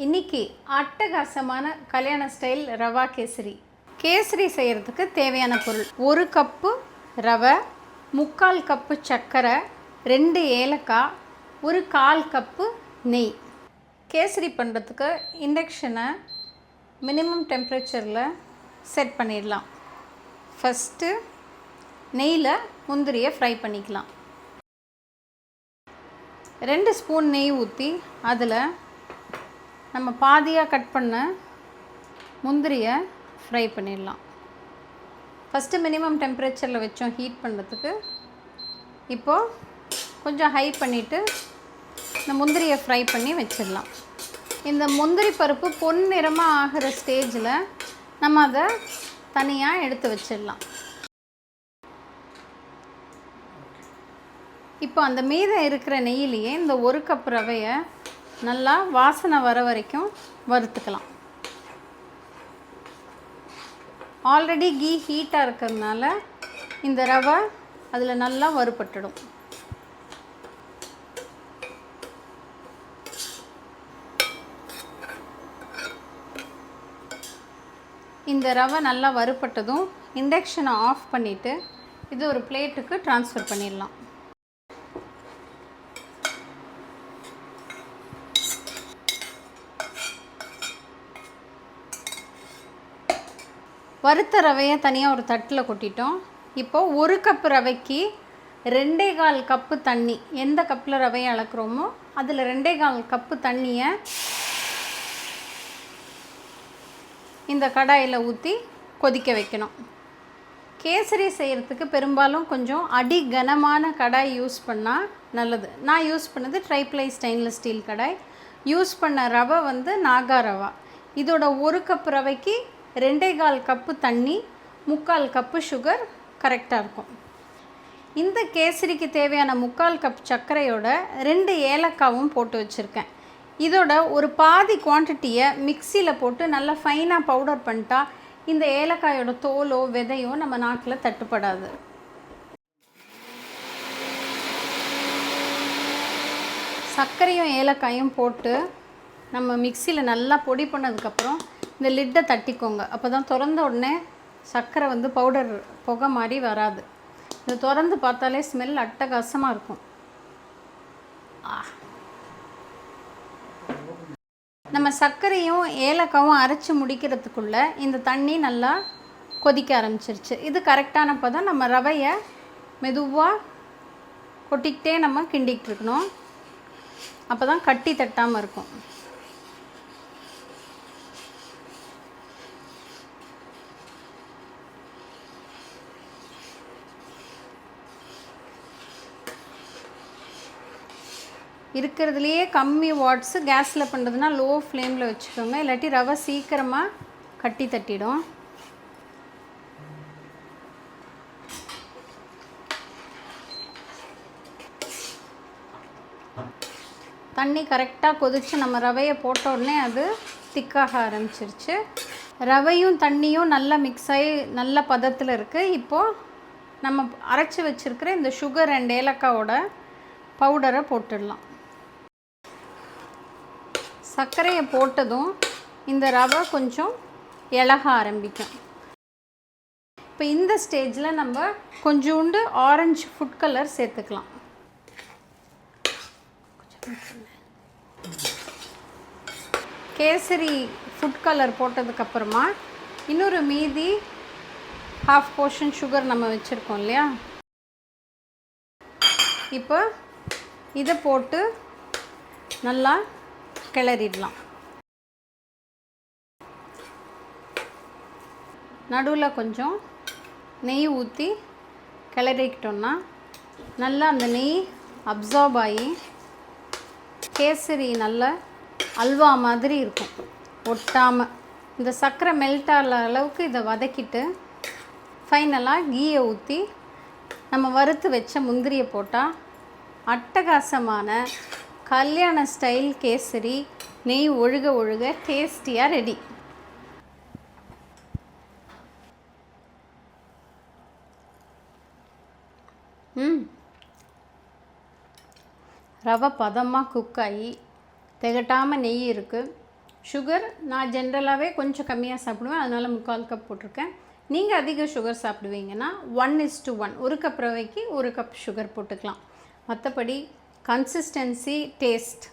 இன்னைக்கு அட்டகாசமான கல்யாண ஸ்டைல் ரவா கேசரி. கேசரி செய்கிறதுக்கு தேவையான பொருள்: 1 கப்பு ரவை, 3/4 கப்பு சர்க்கரை, 2 ஏலக்காய், 1/4 கப்பு நெய். கேசரி பண்ணுறதுக்கு இண்டக்ஷனை மினிமம் டெம்பரேச்சரில் செட் பண்ணிடலாம். ஃபஸ்ட்டு நெய்யில் முந்திரியை ஃப்ரை பண்ணிக்கலாம். 2 ஸ்பூன் நெய் ஊற்றி அதில் நம்ம பாதியாக கட் பண்ண முந்திரியை ஃப்ரை பண்ணிடலாம். ஃபஸ்ட்டு மினிமம் டெம்பரேச்சரில் வச்சோம் ஹீட் பண்ணுறதுக்கு. இப்போது கொஞ்சம் ஹை பண்ணிவிட்டு இந்த முந்திரியை ஃப்ரை பண்ணி வச்சிடலாம். இந்த முந்திரி பருப்பு பொன்னிறமாக ஆகிற ஸ்டேஜில் நம்ம அதை தனியாக எடுத்து வச்சிடலாம். இப்போ அந்த மீதம் இருக்கிற நெய்யிலேயே இந்த 1 கப் ரவையை நல்லா வாசனை வர வரைக்கும் வறுத்துக்கலாம். ஆல்ரெடி கீ ஹீட்டாக இருக்கிறதுனால இந்த ரவை அதில் நல்லா வறுபட்டுடும். இந்த ரவை நல்லா வறுபட்டதும் இண்டக்ஷனை ஆஃப் பண்ணிவிட்டு இது ஒரு பிளேட்டுக்கு ட்ரான்ஸ்ஃபர் பண்ணிடலாம். வறுத்த ரவையை தனியாக ஒரு தட்டில் கொட்டிட்டோம். இப்போது 1 கப்பு ரவைக்கு 2.25 கப்பு தண்ணி, எந்த கப்பில் ரவையை அளக்குறோமோ அதில் 2.25 கப்பு தண்ணியை இந்த கடாயில் ஊற்றி கொதிக்க வைக்கணும். கேசரி செய்கிறதுக்கு பெரும்பாலும் கொஞ்சம் அடி கனமான கடாய் யூஸ் பண்ணால் நல்லது. நான் யூஸ் பண்ணது ட்ரைப்ளை ஸ்டெயின்லெஸ் ஸ்டீல் கடாய். யூஸ் பண்ண ரவை நாகா ரவா. இதோட 1 கப்பு ரவைக்கு 2.25 கப்பு தண்ணி, 3/4 கப்பு சுகர் கரெக்டாக இருக்கும். இந்த கேசரிக்கு தேவையான 3/4 கப் சர்க்கரையோட 2 ஏலக்காவும் போட்டு வச்சுருக்கேன். இதோட ஒரு பாதி குவான்டிட்டியை மிக்சியில் போட்டு நல்லா ஃபைனாக பவுடர் பண்ணிட்டா இந்த ஏலக்காயோட தோலோ விதையோ நம்ம நாக்கில் தட்டுப்படாது. சர்க்கரையும் ஏலக்காயும் போட்டு நம்ம மிக்சியில் நல்லா பொடி பண்ணதுக்கப்புறம் இந்த லிட்டை தட்டிக்கோங்க. அப்போ தான் திறந்த உடனே சர்க்கரை பவுடர் புகை மாதிரி வராது. இதை திறந்து பார்த்தாலே ஸ்மெல் அட்டகாசமாக இருக்கும். நம்ம சர்க்கரையும் ஏலக்காவும் அரைச்சி முடிக்கிறதுக்குள்ளே இந்த தண்ணி நல்லா கொதிக்க ஆரம்பிச்சிருச்சு. இது கரெக்டானப்போ தான் நம்ம ரவையை மெதுவாக கொட்டிக்கிட்டே நம்ம கிண்டிகிட்டு இருக்கணும். அப்போ தான் கட்டி தட்டாமல் இருக்கும். இருக்கிறதுலையே கம்மி வாட்ஸு கேஸில் பண்ணுறதுனா லோ ஃப்ளேமில் வச்சுக்கோங்க, இல்லாட்டி ரவை சீக்கிரமாக கட்டி தட்டிடும். தண்ணி கரெக்டாக கொதித்து நம்ம ரவையை போட்ட உடனே அது திக்காக ஆரம்பிச்சிருச்சு. ரவையும் தண்ணியும் நல்லா மிக்ஸ் ஆகி நல்ல பதத்தில் இருக்குது. இப்போது நம்ம அரைச்சி வச்சுருக்கிற இந்த சுகர் அண்ட் ஏலக்காவோட பவுடரை போட்டுடலாம். சர்க்கரையை போட்டதும் இந்த ரவை கொஞ்சம் இலக ஆரம்பிக்கும். இப்போ இந்த ஸ்டேஜில் நம்ம கொஞ்சோண்டு ஆரஞ்சு ஃபுட் கலர் சேர்த்துக்கலாம். கேசரி ஃபுட் கலர் போட்டதுக்கப்புறமா இன்னொரு மீதி 1/2 போர்ஷன் சுகர் நம்ம வச்சுருக்கோம் இல்லையா, இப்போ இதை போட்டு நல்லா கிளறிடலாம். நடுவில் கொஞ்சம் நெய் ஊற்றி கிளறிக்கிட்டோன்னா நல்லா அந்த நெய் அப்சார்ப் ஆகி கேசரி நல்ல அல்வா மாதிரி இருக்கும், ஒட்டாமல். இந்த சர்க்கரை மெல்ட் ஆகிற அளவுக்கு இதை வதக்கிட்டு ஃபைனலாக கீயை ஊற்றி நம்ம வறுத்து வச்ச முந்திரியை போட்டால் அட்டகாசமான கல்யாண ஸ்டைல் கேசரி நெய் ஒழுக ஒழுக டேஸ்டியாக ரெடி. ரவை பதமாக குக் ஆகி திகட்டாமல் நெய் இருக்குது. சுகர் நான் ஜென்ரலாகவே கொஞ்சம் கம்மியாக சாப்பிடுவேன், அதனால் 3/4 கப் போட்டிருக்கேன். நீங்கள் அதிக சுகர் சாப்பிடுவீங்கன்னா 1:1, 1 கப் ரவைக்கு 1 கப் சுகர் போட்டுக்கலாம். மற்றபடி கன்சிஸ்டன்சி, டேஸ்ட்